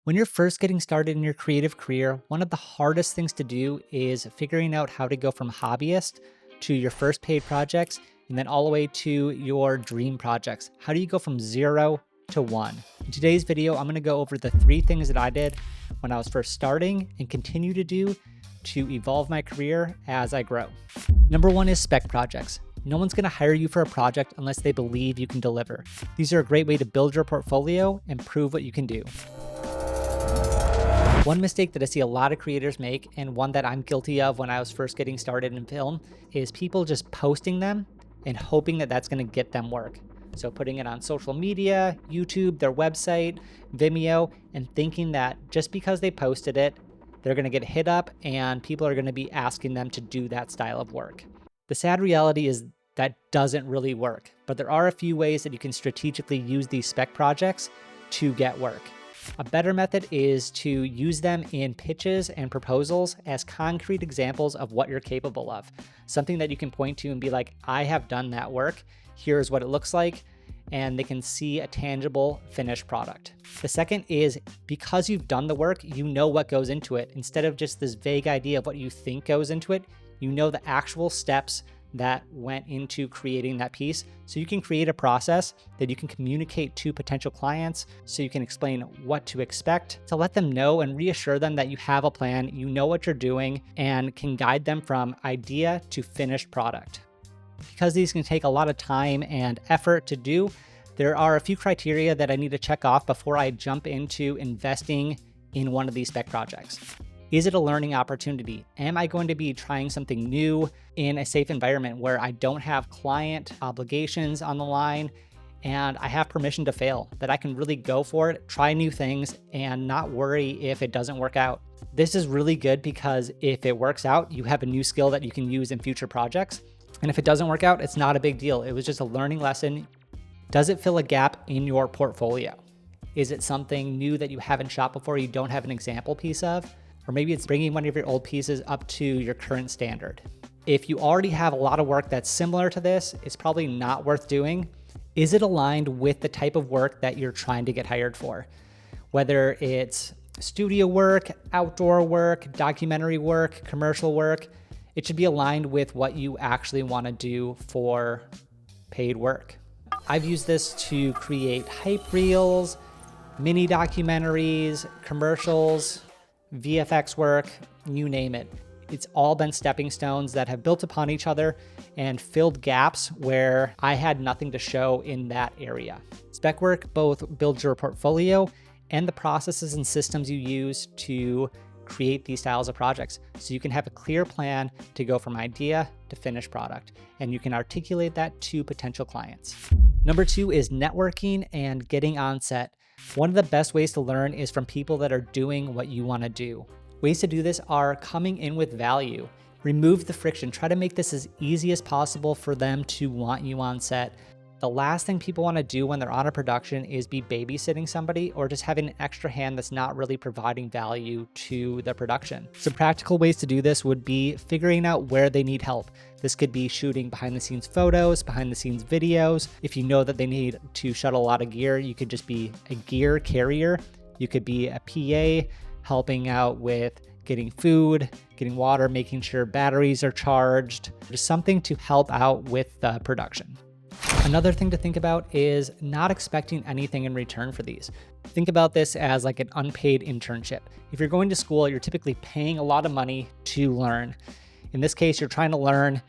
When you're first getting started in your creative career, one of the hardest things to do is figuring out how to go from hobbyist to your first paid projects and then all the way to your dream projects. How do you go from 0 to 1? In today's video, I'm going to go over the 3 things that I did when I was first starting and continue to do to evolve my career as I grow. Number 1 is spec projects. No one's going to hire you for a project unless they believe you can deliver. These are a great way to build your portfolio and prove what you can do. One mistake that I see a lot of creators make, and one that I'm guilty of when I was first getting started in film, is people just posting them and hoping that that's going to get them work. So putting it on social media, YouTube, their website, Vimeo, and thinking that just because they posted it, they're going to get hit up and people are going to be asking them to do that style of work. The sad reality is that doesn't really work, but there are a few ways that you can strategically use these spec projects to get work. A better method is to use them in pitches and proposals as concrete examples of what you're capable of. Something that you can point to and be like, I have done that work. Here's what it looks like. And they can see a tangible finished product. The second is because you've done the work, you know what goes into it. Instead of just this vague idea of what you think goes into it, you know the actual steps that went into creating that piece. So you can create a process that you can communicate to potential clients so you can explain what to expect to let them know and reassure them that you have a plan, you know what you're doing, and can guide them from idea to finished product. Because these can take a lot of time and effort to do, there are a few criteria that I need to check off before I jump into investing in one of these spec projects. Is it a learning opportunity? Am I going to be trying something new in a safe environment where I don't have client obligations on the line and I have permission to fail, that I can really go for it, try new things, and not worry if it doesn't work out? This is really good because if it works out, you have a new skill that you can use in future projects. And if it doesn't work out, it's not a big deal. It was just a learning lesson. Does it fill a gap in your portfolio? Is it something new that you haven't shot before, you don't have an example piece of? Or maybe it's bringing one of your old pieces up to your current standard. If you already have a lot of work that's similar to this, it's probably not worth doing. Is it aligned with the type of work that you're trying to get hired for? Whether it's studio work, outdoor work, documentary work, commercial work, it should be aligned with what you actually want to do for paid work. I've used this to create hype reels, mini documentaries, commercials, VFX work, you name it. It's all been stepping stones that have built upon each other and filled gaps where I had nothing to show in that area. Spec work both builds your portfolio and the processes and systems you use to create these styles of projects. So you can have a clear plan to go from idea to finished product, and you can articulate that to potential clients. Number 2 is networking and getting on set. One of the best ways to learn is from people that are doing what you want to do. Ways to do this are coming in with value. Remove the friction. Try to make this as easy as possible for them to want you on set. The last thing people want to do when they're on a production is be babysitting somebody or just having an extra hand that's not really providing value to the production. Some practical ways to do this would be figuring out where they need help. This could be shooting behind the scenes photos, behind the scenes videos. If you know that they need to shuttle a lot of gear, you could just be a gear carrier. You could be a PA helping out with getting food, getting water, making sure batteries are charged, just something to help out with the production. Another thing to think about is not expecting anything in return for these. Think about this as like an unpaid internship. If you're going to school, you're typically paying a lot of money to learn. In this case, you're trying to learn,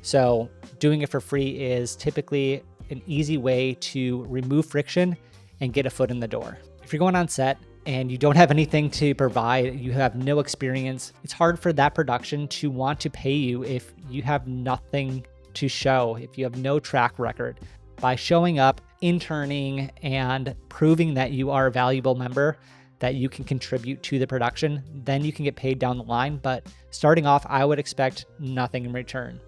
so doing it for free is typically an easy way to remove friction and get a foot in the door. If you're going on set and you don't have anything to provide, you have no experience, it's hard for that production to want to pay you if you have nothing to show, if you have no track record. By showing up, interning, and proving that you are a valuable member, that you can contribute to the production, then you can get paid down the line. But starting off, I would expect nothing in return.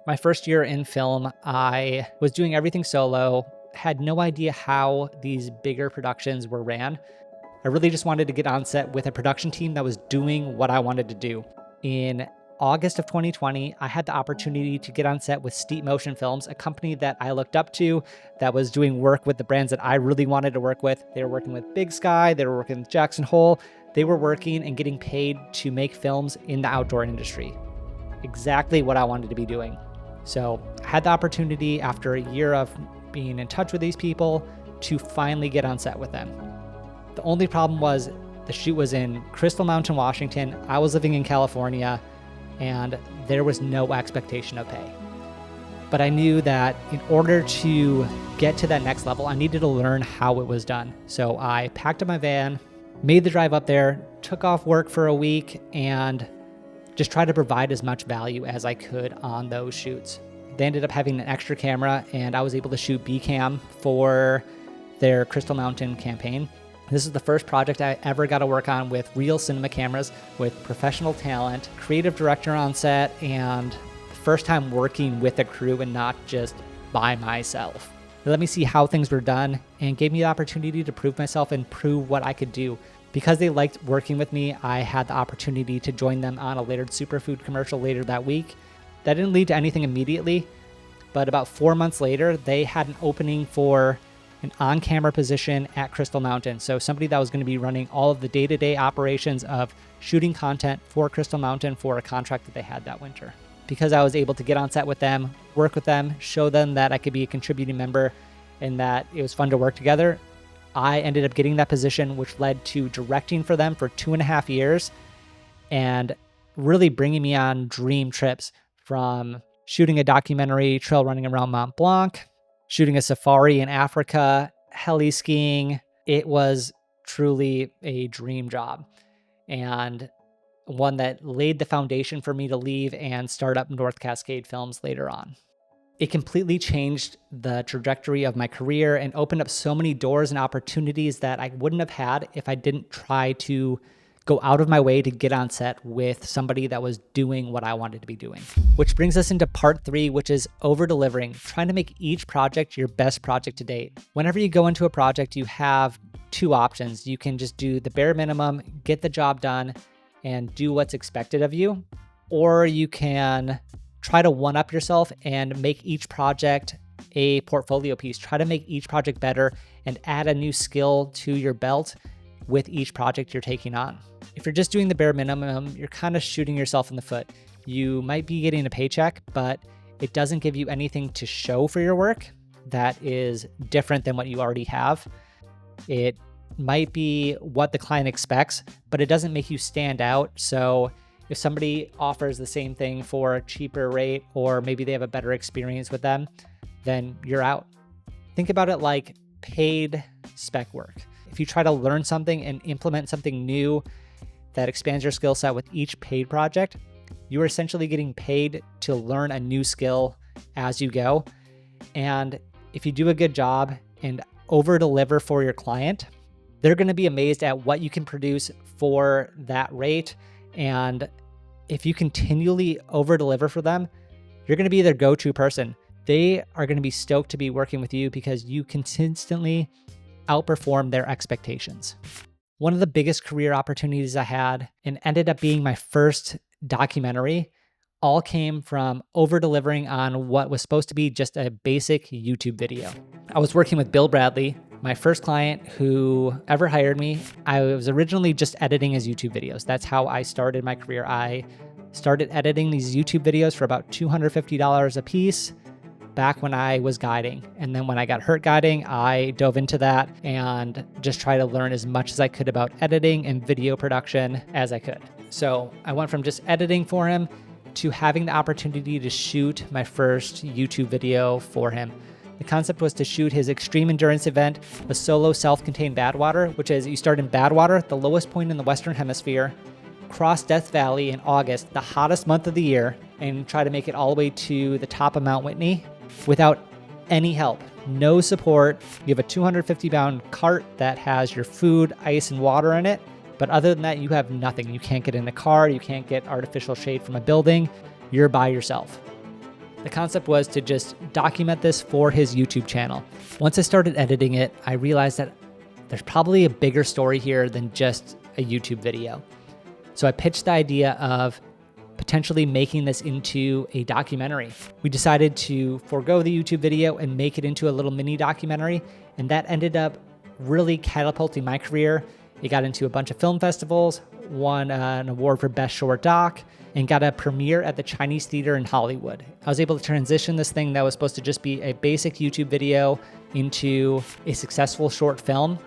My first year in film, I was doing everything solo, had no idea how these bigger productions were ran. I really just wanted to get on set with a production team that was doing what I wanted to do. In August of 2020, I had the opportunity to get on set with Steep Motion Films, a company that I looked up to that was doing work with the brands that I really wanted to work with. They were working with Big Sky, they were working with Jackson Hole. They were working and getting paid to make films in the outdoor industry. Exactly what I wanted to be doing. So I had the opportunity after a year of being in touch with these people to finally get on set with them. The only problem was the shoot was in Crystal Mountain, Washington. I was living in California, and there was no expectation of pay. But I knew that in order to get to that next level, I needed to learn how it was done. So I packed up my van, made the drive up there, took off work for a week, and just tried to provide as much value as I could on those shoots. They ended up having an extra camera, and I was able to shoot B-cam for their Crystal Mountain campaign. This is the first project I ever got to work on with real cinema cameras, with professional talent, creative director on set, and the first time working with a crew and not just by myself. They let me see how things were done and gave me the opportunity to prove myself and prove what I could do. Because they liked working with me, I had the opportunity to join them on a Laird Superfood commercial later that week. That didn't lead to anything immediately, but about 4 months later, they had an opening for an on-camera position at Crystal Mountain. So somebody that was going to be running all of the day-to-day operations of shooting content for Crystal Mountain for a contract that they had that winter. Because I was able to get on set with them, work with them, show them that I could be a contributing member and that it was fun to work together, I ended up getting that position, which led to directing for them for 2.5 years and really bringing me on dream trips, from shooting a documentary trail running around Mont Blanc, shooting a safari in Africa, heli skiing. It was truly a dream job and one that laid the foundation for me to leave and start up North Cascade Films later on. It completely changed the trajectory of my career and opened up so many doors and opportunities that I wouldn't have had if I didn't try to go out of my way to get on set with somebody that was doing what I wanted to be doing. Which brings us into part 3, which is over-delivering, trying to make each project your best project to date. Whenever you go into a project, you have 2 options. You can just do the bare minimum, get the job done, and do what's expected of you, or you can try to one-up yourself and make each project a portfolio piece. Try to make each project better and add a new skill to your belt with each project you're taking on. If you're just doing the bare minimum, you're kind of shooting yourself in the foot. You might be getting a paycheck, but it doesn't give you anything to show for your work that is different than what you already have. It might be what the client expects, but it doesn't make you stand out. So if somebody offers the same thing for a cheaper rate, or maybe they have a better experience with them, then you're out. Think about it like paid spec work. If you try to learn something and implement something new that expands your skill set with each paid project, you are essentially getting paid to learn a new skill as you go. And if you do a good job and over deliver for your client, they're going to be amazed at what you can produce for that rate. And if you continually over deliver for them, you're going to be their go-to person. They are going to be stoked to be working with you because you consistently outperform their expectations. One of the biggest career opportunities I had, and ended up being my first documentary, all came from over-delivering on what was supposed to be just a basic YouTube video. I was working with Bill Bradley, my first client who ever hired me. I was originally just editing his YouTube videos. That's how I started my career. I started editing these YouTube videos for about $250 a piece back when I was guiding. And then when I got hurt guiding, I dove into that and just tried to learn as much as I could about editing and video production as I could. So I went from just editing for him to having the opportunity to shoot my first YouTube video for him. The concept was to shoot his extreme endurance event, a solo self-contained Badwater, which is you start in Badwater, the lowest point in the Western Hemisphere, cross Death Valley in August, the hottest month of the year, and try to make it all the way to the top of Mount Whitney without any help, no support. You have a 250-pound cart that has your food, ice, and water in it. But other than that, you have nothing. You can't get in a car. You can't get artificial shade from a building. You're by yourself. The concept was to just document this for his YouTube channel. Once I started editing it, I realized that there's probably a bigger story here than just a YouTube video. So I pitched the idea of potentially making this into a documentary. We decided to forego the YouTube video and make it into a little mini documentary, and that ended up really catapulting my career. It got into a bunch of film festivals, won an award for Best Short Doc, and got a premiere at the Chinese Theater in Hollywood. I was able to transition this thing that was supposed to just be a basic YouTube video into a successful short film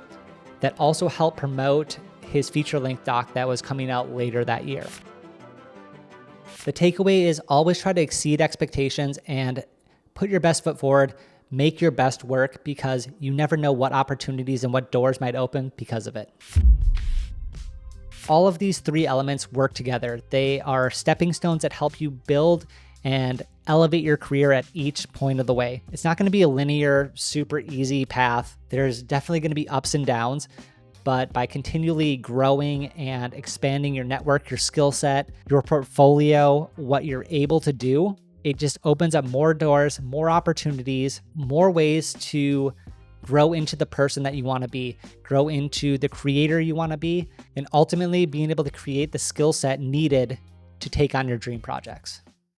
that also helped promote his feature-length doc that was coming out later that year. The takeaway is always try to exceed expectations and put your best foot forward, make your best work, because you never know what opportunities and what doors might open because of it. All of these three elements work together. They are stepping stones that help you build and elevate your career at each point of the way. It's not going to be a linear, super easy path. There's definitely going to be ups and downs, but by continually growing and expanding your network, your skill set, your portfolio, what you're able to do, it just opens up more doors, more opportunities, more ways to grow into the person that you want to be, grow into the creator you want to be, and ultimately being able to create the skill set needed to take on your dream projects.